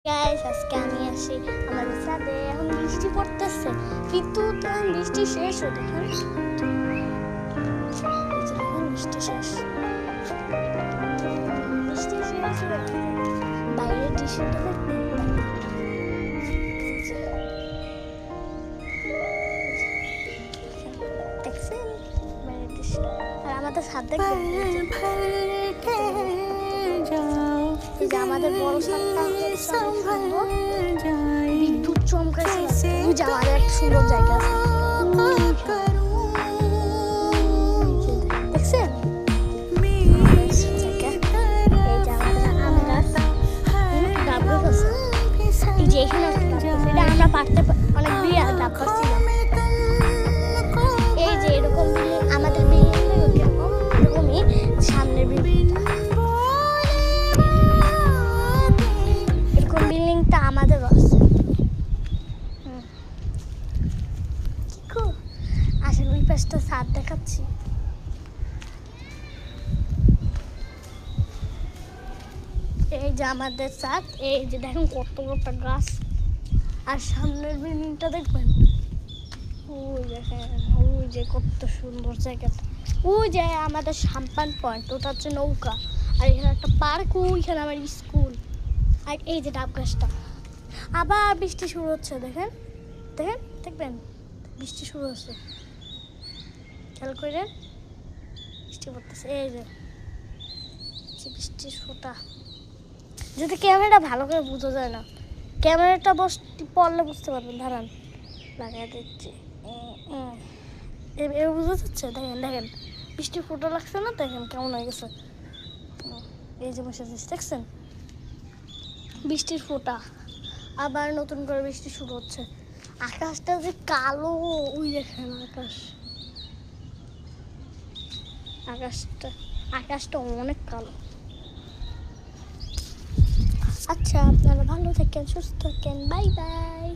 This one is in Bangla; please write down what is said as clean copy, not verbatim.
গাইস আজকে আমি আসি আমাদের ছাদে। এখন বৃষ্টি পড়তেছে কিন্তু তখন বৃষ্টি শেষ হয়ে দেখেন বৃষ্টি শেষ বাইরের দৃশ্যটা দেখছেন বাইরের দৃশ্য। আর আমাদের ছাদ দেখবেন যে আমাদের বড় ছাদটা বিদ্যুৎ চমকাইছে। যে আমাদের একটা সুন্দর জায়গা আছে দেখছেন এটা আমরা পারতে অনেক বিয়ে ডাব পাচ্ছিলাম। এই যে এরকম আমাদের এরকমই সামনের এরকম বিল্ডিংটা আমাদের আছে। আসলে ওই পাশটা ছাদ দেখাচ্ছি। এই যে আমাদের ছাদ, এই যে দেখেন কত কত গাছ। আর সামনের বিল্ডিংটা দেখবেন, ওই দেখেন ওই যে কত সুন্দর জায়গা। ওই যে আমাদের সাম্পান পয়েন্ট, ওটা হচ্ছে নৌকা। আর এখানে একটা পার্ক, ওইখানে আমার স্কুল। আর এই যে ডাব গাছটা। আবার বৃষ্টি শুরু হচ্ছে, দেখেন দেখেন দেখবেন বৃষ্টি শুরু হচ্ছে। খেয়াল করে বৃষ্টি পড়তেছে। এই যে বৃষ্টির ফোঁটা। যদি ক্যামেরাটা ভালো করে বোঝা যায় না, ক্যামেরাটা পড়লে বুঝতে পারবেন। দাঁড়ান লাগিয়ে দিচ্ছি। এবার বুঝতে যাচ্ছে। দেখেন দেখেন বৃষ্টির ফোঁটা লাগছে না, দেখেন কেমন হয়ে গেছে। এই যে বসে দেখছেন বৃষ্টির ফোঁটা। আবার নতুন করে বৃষ্টি শুরু হচ্ছে। আকাশটা যে কালো, ওই দেখেন আকাশটা অনেক কালো। আচ্ছা, আপনারা ভালো থাকেন, সুস্থ থাকেন, বাই বাই।